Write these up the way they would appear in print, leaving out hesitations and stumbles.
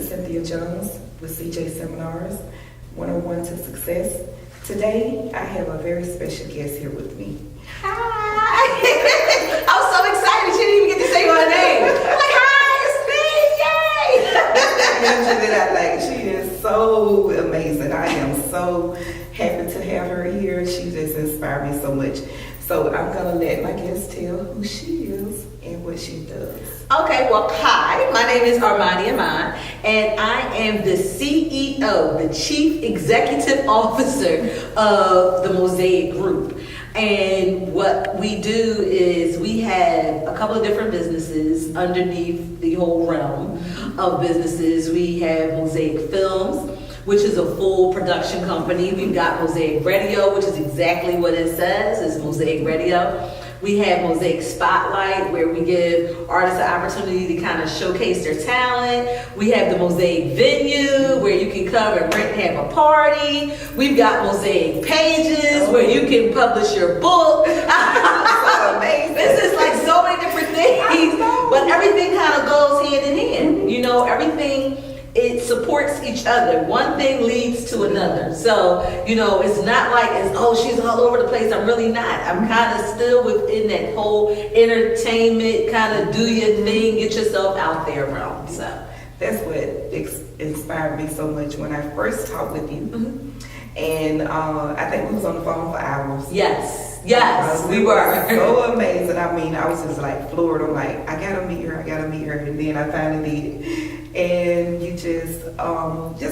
Cynthia with CJ Seminars, 101 to Success. Today, I have a very special guest here with me. Hi! I'm so excited she didn't even get to say my name. Like, hi, it's me! Yay! That's the energy that I like. She is so amazing. I am so happy to have her here. She just inspired me so much. So I'm going to let my guest tell who she is and what she does. Okay, well, hi, my name is Imani Iman, and I am the CEO, the Chief Executive Officer of the Mosaic Group. And what we do is we have a couple of different businesses underneath the whole realm of businesses. We have Mosaic Filmz, which is a full production company. We've got Mosaic Radio, which is exactly what it says, is Mosaic Radio. We have Mosaic Spotlight, where we give artists an opportunity to kind of showcase their talent. We have the Mosaic Venue, where you can come and rent and have a party. We've got Mosaic Pages, where you can publish your book. So amazing. This is like so many different things, but everything kind of goes hand in hand. You know, everything, it supports each other. One thing leads to another. So, you know, it's not like, she's all over the place. I'm really not. I'm kind of still within that whole entertainment, kind of do your thing, get yourself out there realm. So that's what inspired me so much when I first talked with you. And I think we was on the phone for hours. Yes, we were. So amazing. I mean, I was just like floored. I'm like, I gotta meet her. And then I finally did. And you just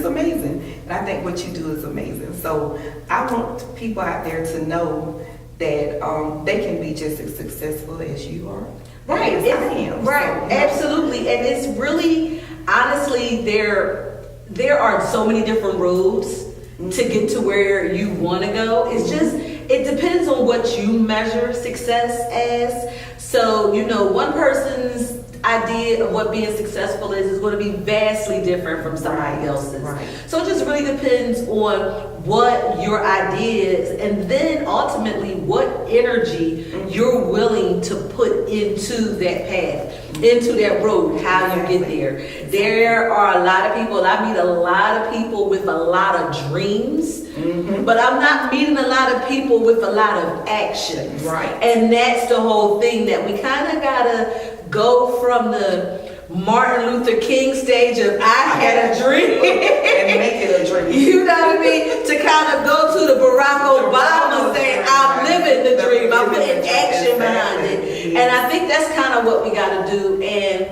amazing. And I think what you do is amazing. So I want people out there to know that they can be just as successful as you are. Right, as I am. Right, So, absolutely. And it's really, honestly, there are so many different roads to get to where you want to go. It's just, it depends on what you measure success as. So, you know, one person's idea of what being successful is going to be vastly different from somebody else's. Right. So it just really depends on what your idea is, and then ultimately what energy you're willing to put into that path, into that road, how you get there. There are a lot of people, I meet a lot of people with a lot of dreams, but I'm not meeting a lot of people with a lot of actions. Right. And that's the whole thing, that we kind of gotta go from the Martin Luther King stage of I had a dream and make it a dream. You know what I mean? To kind of go to the Barack Obama saying I'm living the dream, I'm putting action behind it. And I think that's kind of what we got to do. And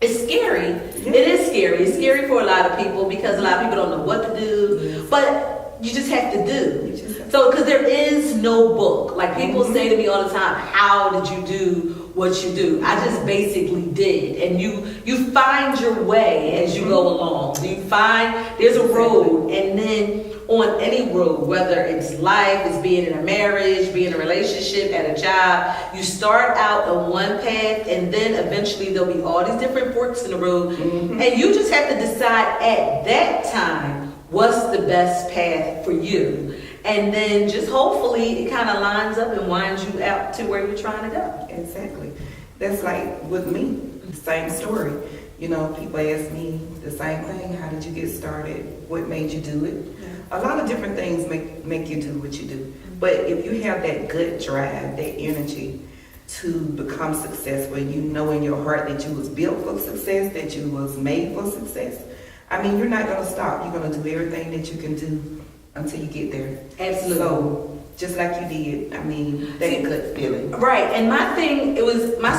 it's scary. It is scary. It's scary for a lot of people because a lot of people don't know what to do. But you just have to do. So, because there is no book. Like people say to me all the time, how did you do what you do? I just basically did. And you find your way as you go along. You find there's a road, and then on any road, whether it's life, it's being in a marriage, being in a relationship, at a job, you start out on one path, and then eventually there'll be all these different forks in the road, and you just have to decide at that time what's the best path for you. And then just hopefully it kind of lines up and winds you out to where you're trying to go. Exactly. That's like with me, the same story. You know, people ask me the same thing. How did you get started? What made you do it? A lot of different things make you do what you do. But if you have that good drive, that energy to become successful, you know in your heart that you was built for success, that you was made for success, I mean, you're not going to stop. You're going to do everything that you can do until you get there. Absolutely. So, just like you did, I mean, that's a good feeling. Right, and my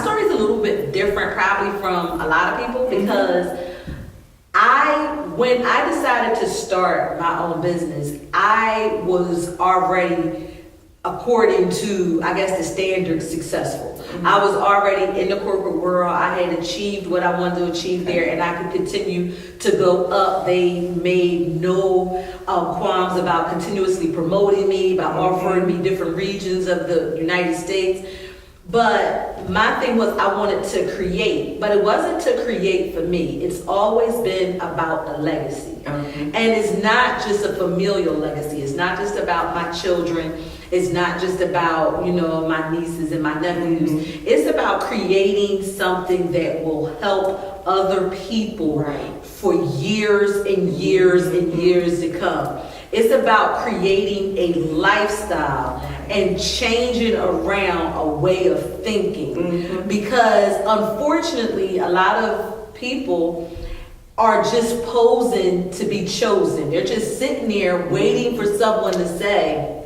story is a little bit different probably from a lot of people because when I decided to start my own business, I was already, according to, I guess, the standard, successful. I was already in the corporate world. I had achieved what I wanted to achieve there, and I could continue to go up. They made no qualms about continuously promoting me, about offering me different regions of the United States. But my thing was I wanted to create, but it wasn't to create for me. It's always been about a legacy. And it's not just a familial legacy. It's not just about my children. It's not just about, my nieces and my nephews. It's about creating something that will help other people for years and years and years to come. It's about creating a lifestyle and changing around a way of thinking. Because unfortunately, a lot of people are just posing to be chosen. They're just sitting there waiting for someone to say,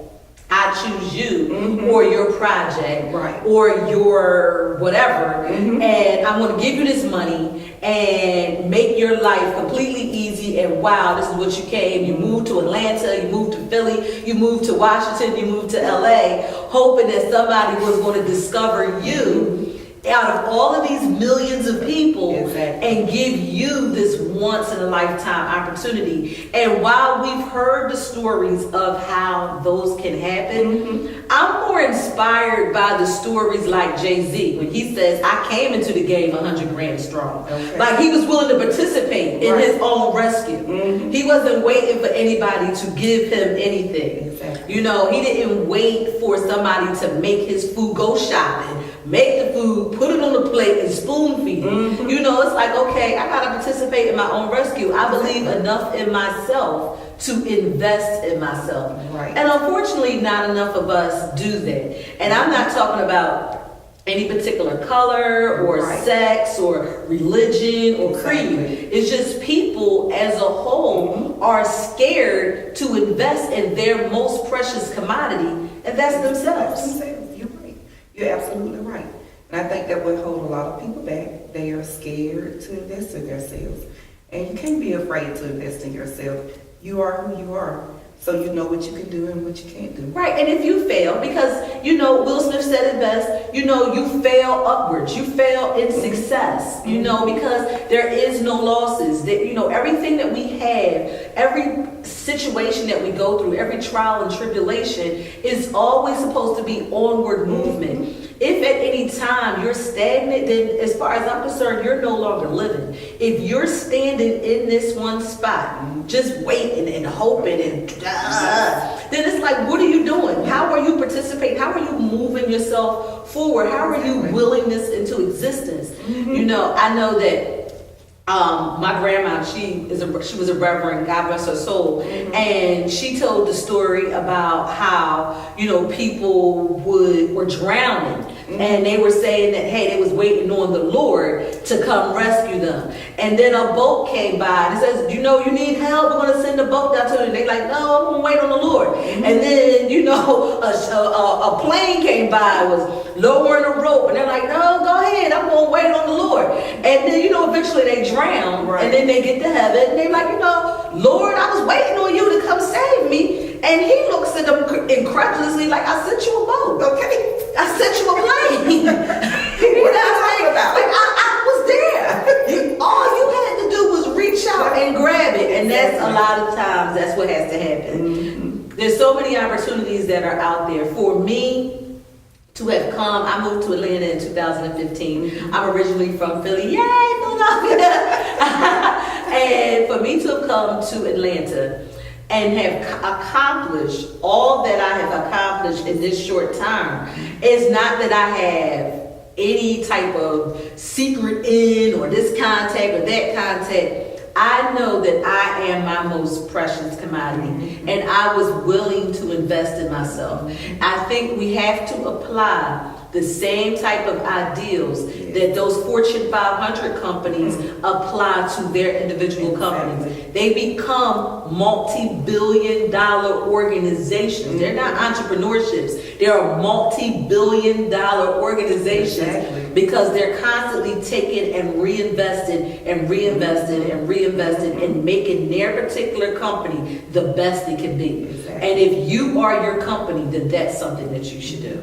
I choose you or your project or your whatever, and I'm going to give you this money and make your life completely easy, and wow, this is what you came. You moved to Atlanta, you moved to Philly, you moved to Washington, you moved to LA, hoping that somebody was going to discover you out of all of these millions of people and give you this once in a lifetime opportunity. And while we've heard the stories of how those can happen, I'm more inspired by the stories like Jay-Z when he says, I came into the game 100 grand strong. Like he was willing to participate in his own rescue. He wasn't waiting for anybody to give him anything. He didn't wait for somebody to make his food, go shopping, make the food, put it on the plate, and spoon feed it. It's like, okay, I gotta participate in my own rescue. I believe enough in myself to invest in myself. And unfortunately, not enough of us do that. And I'm not talking about any particular color or sex or religion or creed. It's just people as a whole are scared to invest in their most precious commodity, and that's themselves. You're right. You're absolutely right. And I think that would hold a lot of people back. They are scared to invest in themselves. And you can't be afraid to invest in yourself. You are who you are. So you know what you can do and what you can't do. And if you fail, because, Will Smith said it best, you fail upwards. You fail in success, because there is no losses. Everything that we have, every situation that we go through, every trial and tribulation is always supposed to be onward movement. If at any time you're stagnant, then as far as I'm concerned, you're no longer living. If you're standing in this one spot, just waiting and hoping and then it's like, what are you doing? How are you participating? How are you moving yourself forward? How are you willing this into existence? I know that my grandma, she was a reverend, God bless her soul, and she told the story about how people were drowning, and they were saying that they was waiting on the Lord to come rescue them, and then a boat came by and it says, you need help, we're going to send a boat down to you. And they like, no, I'm going to wait on the Lord. And then a plane came by, was lowering a rope, and they're like, no, go ahead, I'm going to wait on the Lord. And then eventually they drown, and then they get to heaven, and they're like, Lord, I was waiting on you to come save me. And he looks at them incredulously like, I sent you a boat, okay? I sent you a plane. What are you talking about? I was there. All you had to do was reach out and grab it. And that's a lot of times, that's what has to happen. There's so many opportunities that are out there. For me to have come, I moved to Atlanta in 2015. I'm originally from Philly. Yay, Philadelphia. And for me to have come to Atlanta and have accomplished all that I have accomplished in this short time, it's not that I have any type of secret in or this contact or that contact. I know that I am my most precious commodity, and I was willing to invest in myself. I think we have to apply the same type of ideals that those Fortune 500 companies apply to their individual companies. They become multi-billion-dollar organizations. They're not entrepreneurships. They're multi-billion-dollar organizations because they're constantly taking and reinvesting and reinvesting and reinvesting and making their particular company the best it can be. And if you are your company, then that's something that you should do.